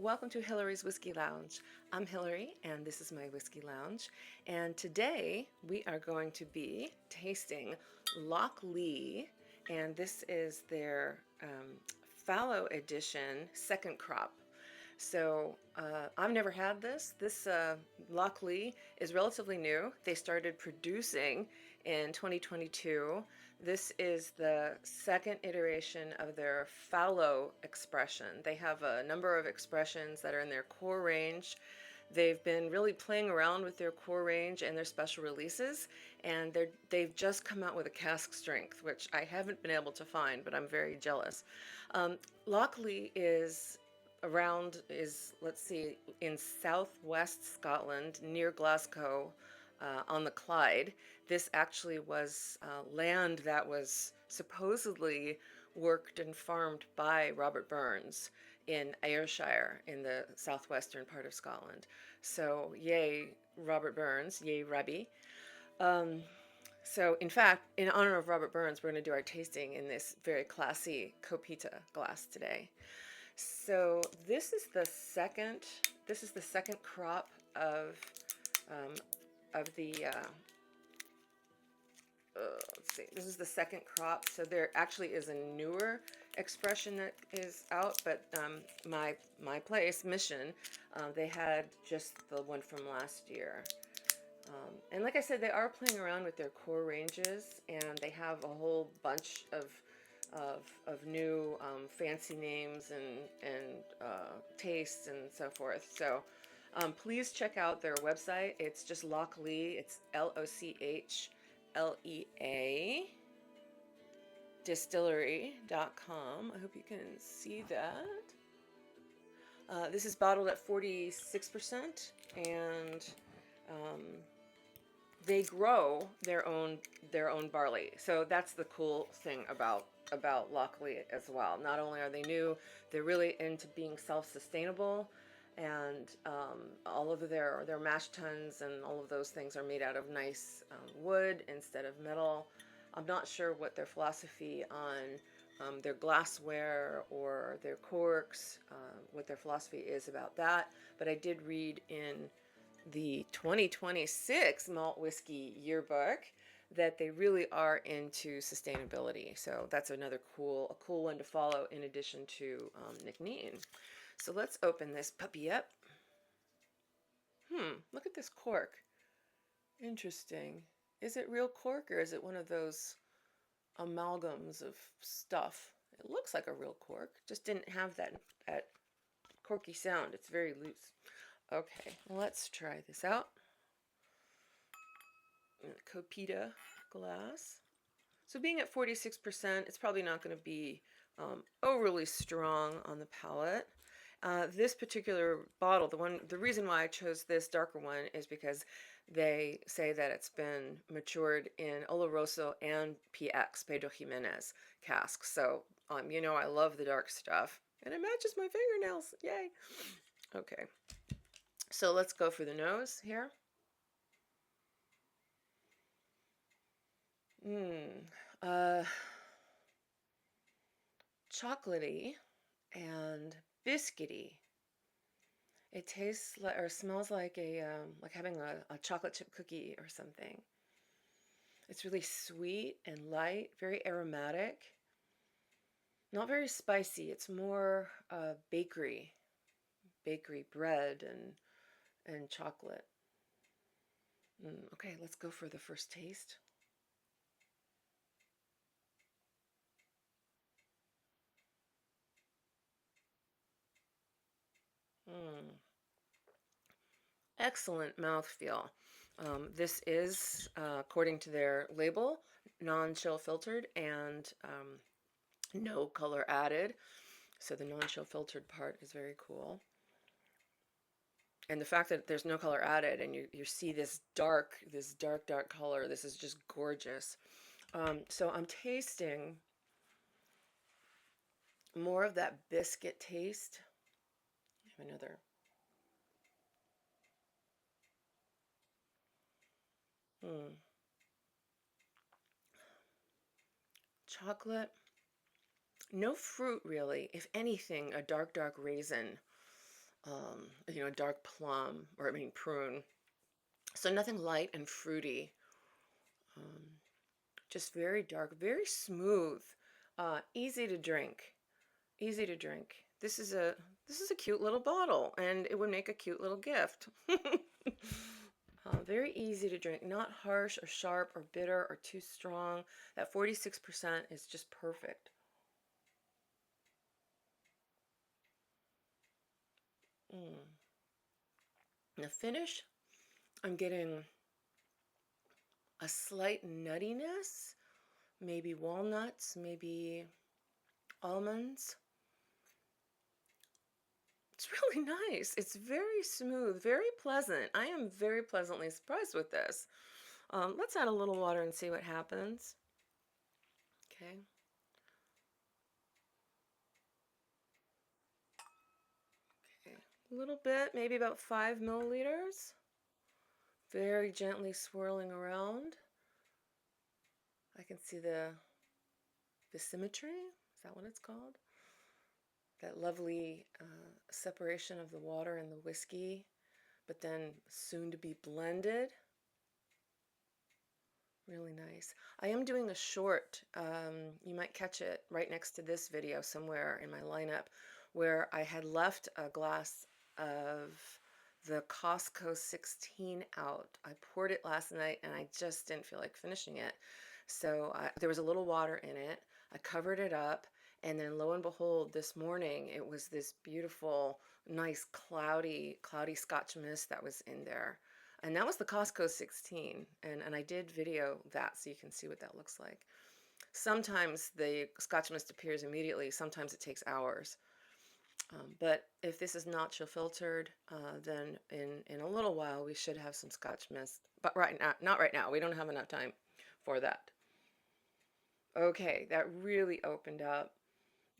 welcome to Hillary's Whiskey Lounge. I'm Hillary and this is my Whiskey Lounge. And today we are going to be tasting LOCHLEA, and this is their Fallow edition second crop. So I've never had this. This LOCHLEA is relatively new. They started producing in 2022. This is the second iteration of their Fallow expression. They have a number of expressions that are in their core range. They've been really playing around with their core range and their special releases, and they've just come out with a cask strength, which I haven't been able to find, but I'm very jealous. LOCHLEA is, let's see, in southwest Scotland near Glasgow, on the Clyde. This actually was land that was supposedly worked and farmed by Robert Burns in Ayrshire in the southwestern part of Scotland. So yay Robert Burns, yay Robbie. So in fact, in honor of Robert Burns, we're going to do our tasting in this very classy Copita glass today. So this is the second crop of the let's see, this is the second crop. So there actually is a newer expression that is out, but my place, Mission, they had just the one from last year. And like I said, they are playing around with their core ranges, and they have a whole bunch of new fancy names and tastes and so forth. So please check out their website. It's just LOCHLEA. It's LOCHLEA distillery.com. I hope you can see that. This is bottled at 46%, and they grow their own barley. So that's the cool thing about LOCHLEA as well. Not only are they new, they're really into being self-sustainable, and all of their mash tuns and all of those things are made out of nice wood instead of metal. I'm not sure what their philosophy on their glassware or their corks, what their philosophy is about that, but I did read in the 2026 Malt Whiskey Yearbook that they really are into sustainability. So that's a cool one to follow in addition to Nicotine. So let's open this puppy up. Look at this cork. Interesting. Is it real cork or is it one of those amalgams of stuff? It looks like a real cork, just didn't have that corky sound. It's very loose. Okay, let's try this out. Copita glass. So being at 46%, it's probably not going to be overly strong on the palate. This particular bottle, the reason why I chose this darker one is because they say that it's been matured in Oloroso and PX, Pedro Jimenez casks. So, you know, I love the dark stuff, and it matches my fingernails. Yay! Okay, so let's go for the nose here. Chocolatey and biscuity. It tastes like, or smells like like having a chocolate chip cookie or something. It's really sweet and light, very aromatic. Not very spicy. It's more bakery bread and chocolate. Okay, let's go for the first taste. Excellent mouthfeel. This is, according to their label, non-chill filtered and no color added. So the non-chill filtered part is very cool. And the fact that there's no color added and you see this dark color, this is just gorgeous. So I'm tasting more of that biscuit taste. I have another. Chocolate. No fruit really. If anything, a dark raisin. you know, dark plum, or I mean prune. So nothing light and fruity. Um, just very dark, very smooth, easy to drink. Easy to drink. This is a cute little bottle, and it would make a cute little gift. Very easy to drink, not harsh or sharp or bitter or too strong. That 46% is just perfect. Mm. The finish, I'm getting a slight nuttiness, maybe walnuts, maybe almonds. It's really nice. It's very smooth, very pleasant. I am very pleasantly surprised with this. Let's add a little water and see what happens. Okay. Okay. A little bit, maybe about 5 milliliters. Very gently swirling around. I can see the symmetry. Is that what it's called? That lovely separation of the water and the whiskey, but then soon to be blended. Really nice. I am doing a short, you might catch it right next to this video somewhere in my lineup, where I had left a glass of the Costco 16 out. I poured it last night and I just didn't feel like finishing it. So there was a little water in it. I covered it up, and then lo and behold, this morning it was this beautiful, nice, cloudy Scotch mist that was in there. And that was the Costco 16. And I did video that so you can see what that looks like. Sometimes the Scotch mist appears immediately, sometimes it takes hours. But if this is not chill filtered, then in a little while we should have some Scotch mist. But right now, not right now. We don't have enough time for that. Okay, that really opened up.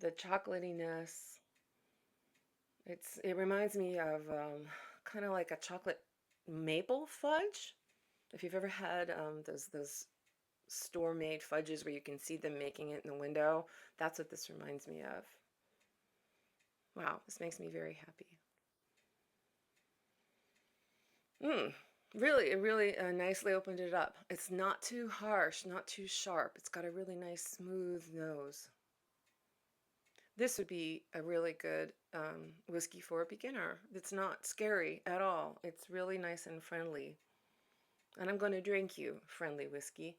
The chocolatiness. It reminds me of kind of like a chocolate maple fudge. If you've ever had those store-made fudges where you can see them making it in the window, that's what this reminds me of. Wow, this makes me very happy. Really, it really nicely opened it up. It's not too harsh, not too sharp. It's got a really nice smooth nose. This would be a really good whiskey for a beginner. It's not scary at all. It's really nice and friendly. And I'm going to drink you friendly whiskey.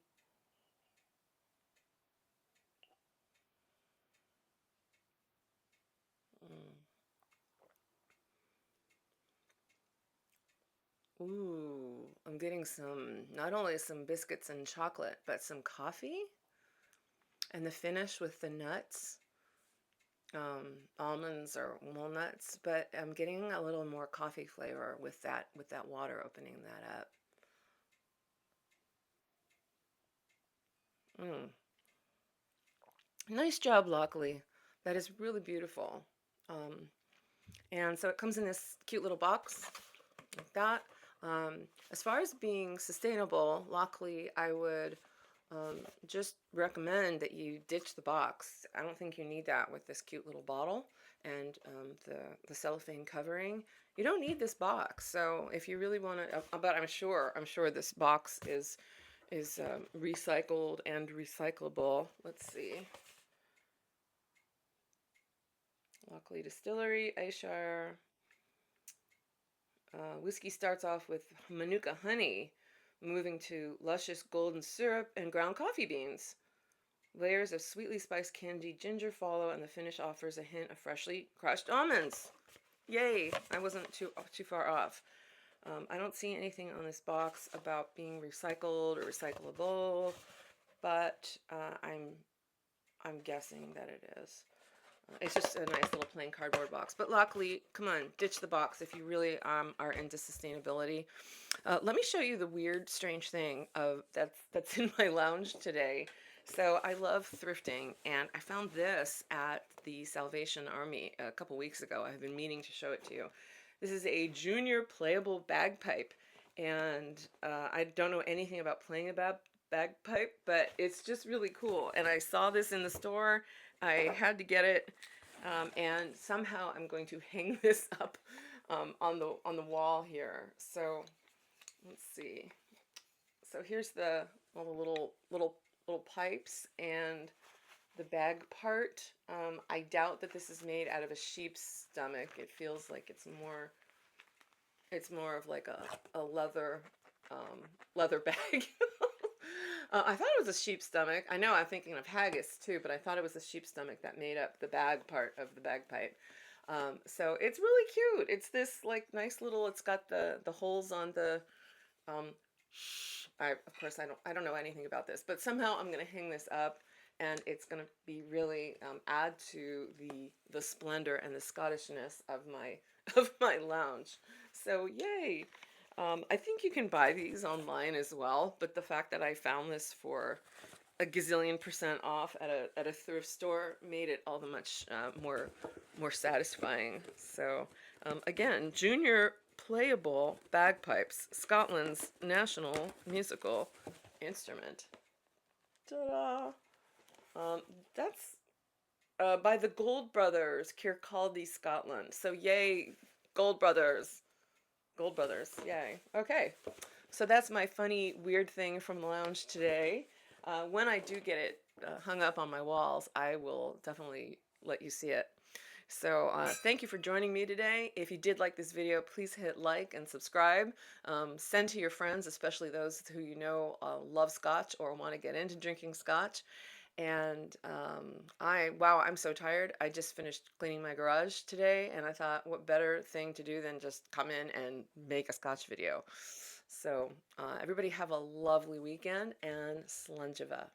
Mm. Ooh, I'm getting some, not only some biscuits and chocolate, but some coffee. And the finish with the nuts, almonds or walnuts, but I'm getting a little more coffee flavor with that water opening that up. Mm. Nice job, Lochlea. That is really beautiful. Um, and so it comes in this cute little box like that. As far as being sustainable, Lochlea, I would just recommend that you ditch the box. I don't think you need that with this cute little bottle and the cellophane covering. You don't need this box. So if you really want to, but I'm sure this box is recycled and recyclable. Let's see. Lochlea Distillery, Ayrshire. Whiskey starts off with Manuka honey, moving to luscious golden syrup and ground coffee beans. Layers of sweetly spiced candied ginger follow, and the finish offers a hint of freshly crushed almonds. Yay! I wasn't too far off. I don't see anything on this box about being recycled or recyclable, but I'm guessing that it is. It's just a nice little plain cardboard box. But luckily, come on, ditch the box if you really are into sustainability. Let me show you the weird, strange thing of that's in my lounge today. So I love thrifting, and I found this at the Salvation Army a couple weeks ago. I've been meaning to show it to you. This is a junior playable bagpipe, and I don't know anything about playing a bagpipe, but it's just really cool. And I saw this in the store. I had to get it. And somehow I'm going to hang this up on the wall here. So let's see. So here's the all the little pipes and the bag part. I doubt that this is made out of a sheep's stomach. It feels like it's more of like a leather bag. I thought it was a sheep's stomach. I know I'm thinking of haggis too, but I thought it was a sheep's stomach that made up the bag part of the bagpipe. So it's really cute. It's this like nice little. It's got the holes on the. Um, of course I don't know anything about this, but somehow I'm gonna hang this up, and it's gonna be really add to the splendor and the Scottishness of my of my lounge. So yay! I think you can buy these online as well, but the fact that I found this for a gazillion% off at a thrift store made it all the much more satisfying. So again, junior playable bagpipes, Scotland's national musical instrument. Ta-da! That's by the Gold Brothers, Kirkcaldy, Scotland. So yay, Gold Brothers. Gold Brothers, yay. Okay, so that's my funny, weird thing from the lounge today. When I do get it hung up on my walls, I will definitely let you see it. So thank you for joining me today. If you did like this video, please hit like and subscribe. Send to your friends, especially those who you know love Scotch or want to get into drinking Scotch. And wow, I'm so tired. I just finished cleaning my garage today, and I thought, what better thing to do than just come in and make a Scotch video. So everybody have a lovely weekend, and Slungiva.